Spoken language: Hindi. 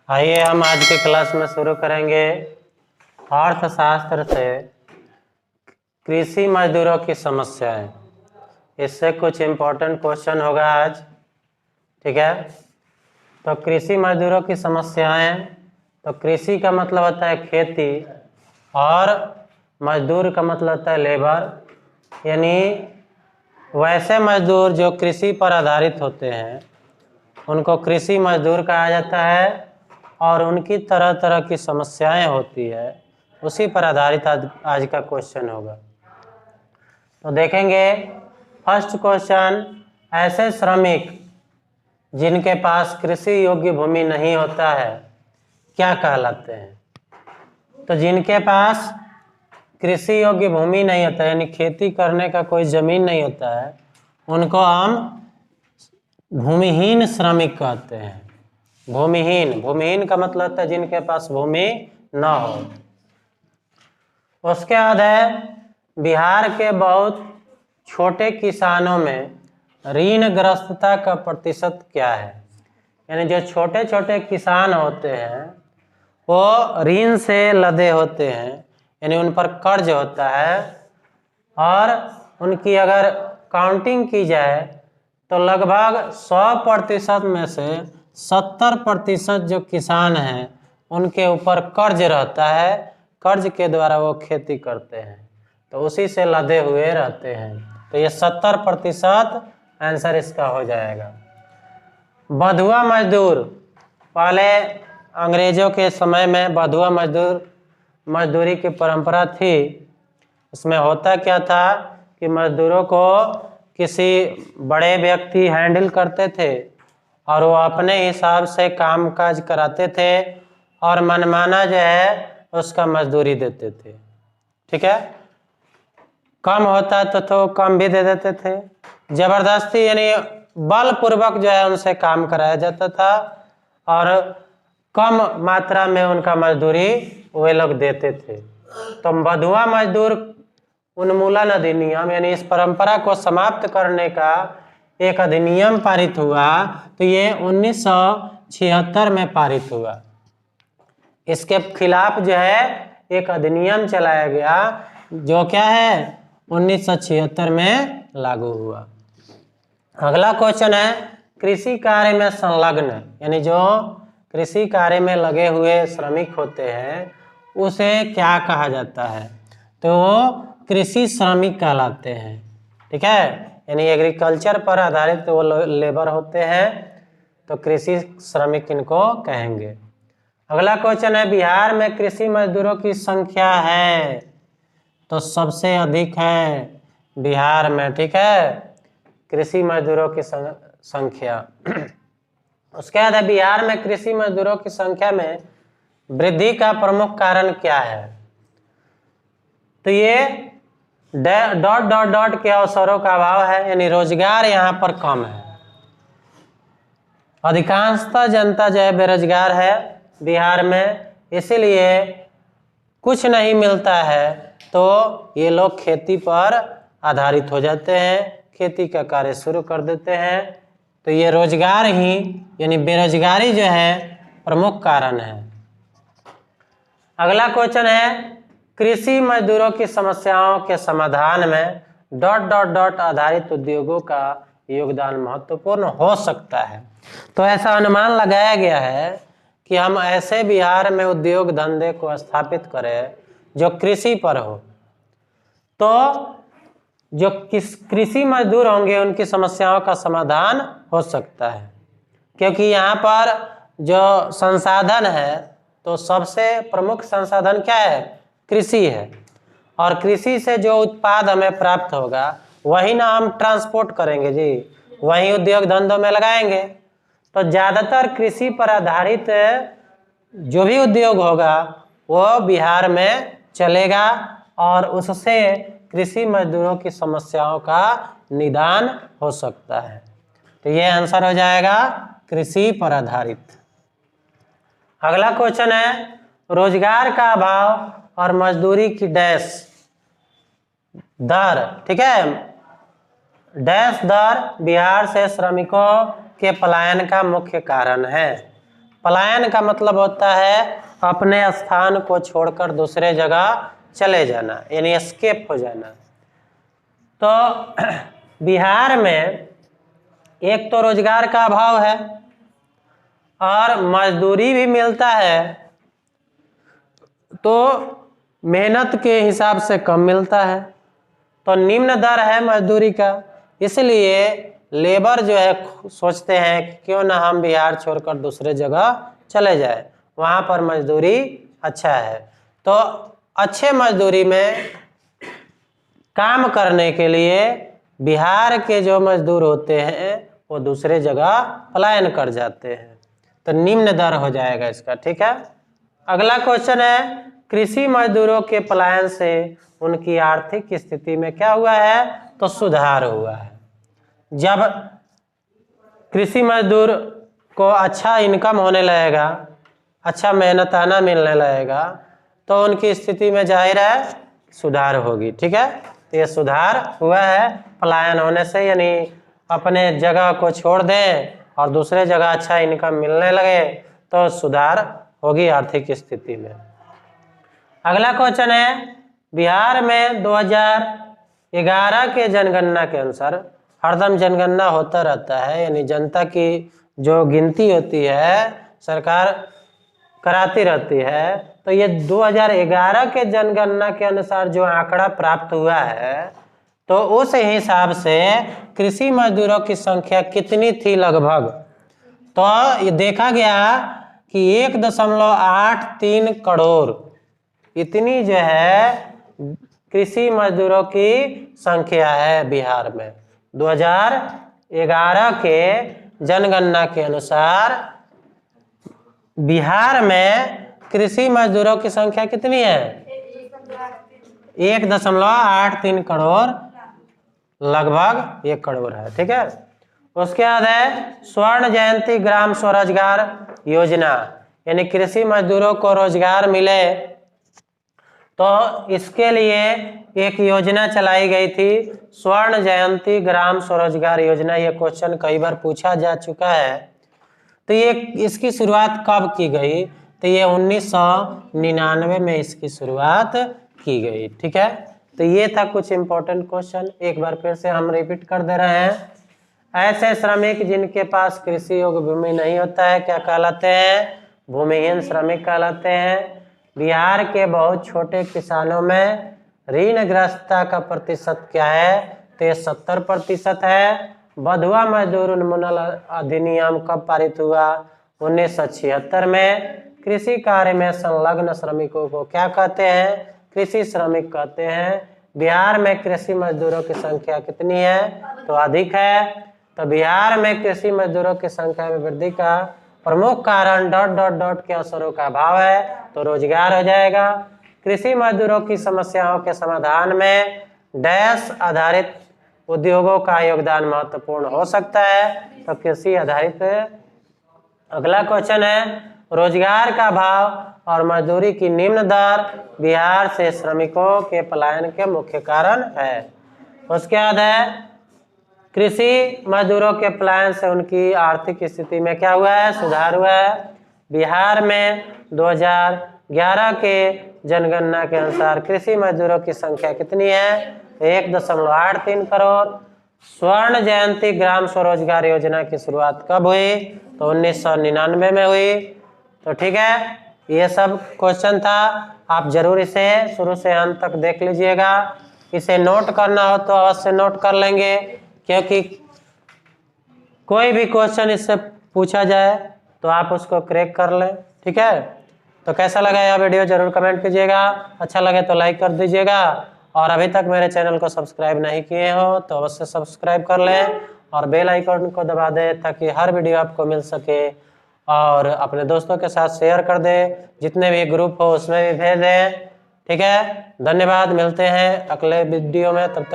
आइए हम आज के क्लास में शुरू करेंगे अर्थशास्त्र से कृषि मजदूरों की समस्याएं। इससे कुछ इम्पोर्टेंट क्वेश्चन होगा आज, ठीक है। तो कृषि मजदूरों की समस्याएं, तो कृषि का मतलब होता है खेती और मजदूर का मतलब होता है लेबर, यानी वैसे मजदूर जो कृषि पर आधारित होते हैं उनको कृषि मजदूर कहा जाता है और उनकी तरह तरह की समस्याएं होती है, उसी पर आधारित आज का क्वेश्चन होगा। तो देखेंगे फर्स्ट क्वेश्चन, ऐसे श्रमिक जिनके पास कृषि योग्य भूमि नहीं होता है क्या कहलाते हैं? तो जिनके पास कृषि योग्य भूमि नहीं होता है, यानी खेती करने का कोई जमीन नहीं होता है, उनको हम भूमिहीन श्रमिक कहते हैं। भूमिहीन का मतलब होता है जिनके पास भूमि न हो। उसके बाद है बिहार के बहुत छोटे किसानों में ऋणग्रस्तता का प्रतिशत क्या है? यानी जो छोटे छोटे किसान होते हैं वो ऋण से लदे होते हैं, यानी उन पर कर्ज होता है, और उनकी अगर काउंटिंग की जाए तो लगभग 100% में से 70% जो किसान हैं उनके ऊपर कर्ज रहता है, कर्ज के द्वारा वो खेती करते हैं, तो उसी से लदे हुए रहते हैं। तो ये 70% आंसर इसका हो जाएगा। बंधुआ मजदूर, पहले अंग्रेजों के समय में बंधुआ मजदूरी की परंपरा थी। इसमें होता क्या था कि मजदूरों को किसी बड़े व्यक्ति हैंडल करते थे और वो अपने हिसाब से काम काज कराते थे और मनमाना जो है उसका मजदूरी देते थे, ठीक है। कम होता तो कम भी दे देते थे, जबरदस्ती यानी बलपूर्वक जो है उनसे काम कराया जाता था और कम मात्रा में उनका मजदूरी वे लोग देते थे। तो बंधुआ मजदूर उन्मूलन अधिनियम, यानी इस परंपरा को समाप्त करने का एक अधिनियम पारित हुआ, तो ये 1976 में पारित हुआ। इसके खिलाफ जो है एक अधिनियम चलाया गया जो क्या है 1976 में लागू हुआ। अगला क्वेश्चन है कृषि कार्य में संलग्न, यानी जो कृषि कार्य में लगे हुए श्रमिक होते हैं उसे क्या कहा जाता है? तो वो कृषि श्रमिक कहलाते हैं, ठीक है। यानी एग्रीकल्चर पर आधारित वो लेबर होते हैं, तो कृषि श्रमिक इनको कहेंगे। अगला क्वेश्चन है बिहार में कृषि मजदूरों की संख्या है, तो सबसे अधिक है बिहार में, ठीक है, कृषि मजदूरों की संख्या। उसके बाद है बिहार में कृषि मजदूरों की संख्या में वृद्धि का प्रमुख कारण क्या है? तो ये डॉट डॉट डॉट के अवसरों का अभाव है, यानी रोजगार यहाँ पर कम है। अधिकांशतः जनता जो है बेरोजगार है बिहार में, इसीलिए कुछ नहीं मिलता है तो ये लोग खेती पर आधारित हो जाते हैं, खेती का कार्य शुरू कर देते हैं। तो ये रोजगार ही यानी बेरोजगारी जो है प्रमुख कारण है। अगला क्वेश्चन है कृषि मजदूरों की समस्याओं के समाधान में डॉट डॉट डॉट आधारित उद्योगों का योगदान महत्वपूर्ण हो सकता है। तो ऐसा अनुमान लगाया गया है कि हम ऐसे बिहार में उद्योग धंधे को स्थापित करें जो कृषि पर हो, तो जो कृषि मजदूर होंगे उनकी समस्याओं का समाधान हो सकता है, क्योंकि यहाँ पर जो संसाधन है तो सबसे प्रमुख संसाधन क्या है? कृषि है, और कृषि से जो उत्पाद हमें प्राप्त होगा वही ना हम ट्रांसपोर्ट करेंगे जी, वही उद्योग धंधों में लगाएंगे। तो ज़्यादातर कृषि पर आधारित जो भी उद्योग होगा वो बिहार में चलेगा और उससे कृषि मजदूरों की समस्याओं का निदान हो सकता है। तो ये आंसर हो जाएगा कृषि पर आधारित। अगला क्वेश्चन है रोजगार का अभाव और मजदूरी की डैश दर, ठीक है, डैश दर बिहार से श्रमिकों के पलायन का मुख्य कारण है। पलायन का मतलब होता है अपने स्थान को छोड़कर दूसरे जगह चले जाना, यानी एस्केप हो जाना। तो बिहार में एक तो रोजगार का अभाव है और मजदूरी भी मिलता है तो मेहनत के हिसाब से कम मिलता है, तो निम्न दर है मजदूरी का। इसलिए लेबर जो है सोचते हैं कि क्यों ना हम बिहार छोड़कर दूसरे जगह चले जाए, वहाँ पर मजदूरी अच्छा है। तो अच्छे मजदूरी में काम करने के लिए बिहार के जो मजदूर होते हैं वो दूसरे जगह पलायन कर जाते हैं, तो निम्न दर हो जाएगा इसका। ठीक है, अगला क्वेश्चन है कृषि मजदूरों के पलायन से उनकी आर्थिक स्थिति में क्या हुआ है, तो सुधार हुआ है। जब कृषि मजदूर को अच्छा इनकम होने लगेगा, अच्छा मेहनताना मिलने लगेगा, तो उनकी स्थिति में जाहिर है सुधार होगी। ठीक है, तो ये सुधार हुआ है पलायन होने से, यानी अपने जगह को छोड़ दें और दूसरे जगह अच्छा इनकम मिलने लगे तो सुधार होगी आर्थिक स्थिति में। अगला क्वेश्चन है बिहार में 2011 के जनगणना के अनुसार, हरदम जनगणना होता रहता है, यानी जनता की जो गिनती होती है सरकार कराती रहती है, तो ये 2011 के जनगणना के अनुसार जो आंकड़ा प्राप्त हुआ है तो उस हिसाब से कृषि मजदूरों की संख्या कितनी थी लगभग, तो ये देखा गया कि 1.83 करोड़ इतनी जो है कृषि मजदूरों की संख्या है बिहार में। 2011 के जनगणना के अनुसार बिहार में कृषि मजदूरों की संख्या कितनी है, 1.83 करोड़, लगभग 1 करोड़ है। ठीक है, उसके बाद है स्वर्ण जयंती ग्राम स्वरोजगार योजना, यानी कृषि मजदूरों को रोजगार मिले तो इसके लिए एक योजना चलाई गई थी, स्वर्ण जयंती ग्राम स्वरोजगार योजना। ये क्वेश्चन कई बार पूछा जा चुका है। तो ये इसकी शुरुआत कब की गई, तो ये 1999 में इसकी शुरुआत की गई। ठीक है, तो ये था कुछ इंपॉर्टेंट क्वेश्चन, एक बार फिर से हम रिपीट कर दे रहे हैं। ऐसे श्रमिक जिनके पास कृषि योग्य भूमि नहीं होता है क्या कहलाते हैं, भूमिहीन श्रमिक कहलाते हैं। बिहार के बहुत छोटे किसानों में ऋणग्रस्तता का प्रतिशत क्या है, तो ये 70% है। बंधुआ मजदूर उन्मूलन अधिनियम कब पारित हुआ, 1976 में। कृषि कार्य में संलग्न श्रमिकों को क्या कहते हैं, कृषि श्रमिक कहते हैं। बिहार में कृषि मजदूरों की संख्या कितनी है, तो अधिक है। तो बिहार में कृषि मजदूरों की संख्या में वृद्धि का प्रमुख कारण ... के अवसरों का अभाव है, तो रोजगार हो जाएगा। कृषि मजदूरों की समस्याओं के समाधान में डैश आधारित उद्योगों का योगदान महत्वपूर्ण हो सकता है, तो कृषि आधारित। अगला क्वेश्चन है रोजगार का अभाव और मजदूरी की निम्न दर बिहार से श्रमिकों के पलायन के मुख्य कारण है। उसके बाद है कृषि मजदूरों के पलायन से उनकी आर्थिक स्थिति में क्या हुआ है, सुधार हुआ है। बिहार में 2011 के जनगणना के अनुसार कृषि मजदूरों की संख्या कितनी है, 1.83 करोड़। स्वर्ण जयंती ग्राम स्वरोजगार योजना की शुरुआत कब हुई, तो 1999 में हुई। तो ठीक है, ये सब क्वेश्चन था, आप जरूर इसे शुरू से अंत तक देख लीजिएगा। इसे नोट करना हो तो अवश्य नोट कर लेंगे, क्योंकि कोई भी क्वेश्चन इससे पूछा जाए तो आप उसको क्रैक कर लें। ठीक है, तो कैसा लगा यह वीडियो जरूर कमेंट कीजिएगा, अच्छा लगे तो लाइक कर दीजिएगा, और अभी तक मेरे चैनल को सब्सक्राइब नहीं किए हो तो अवश्य सब्सक्राइब कर लें और बेल आइकन को दबा दें ताकि हर वीडियो आपको मिल सके, और अपने दोस्तों के साथ शेयर कर दें, जितने भी ग्रुप हो उसमें भी भेज दें। ठीक है, धन्यवाद, मिलते हैं अगले वीडियो में, तब तक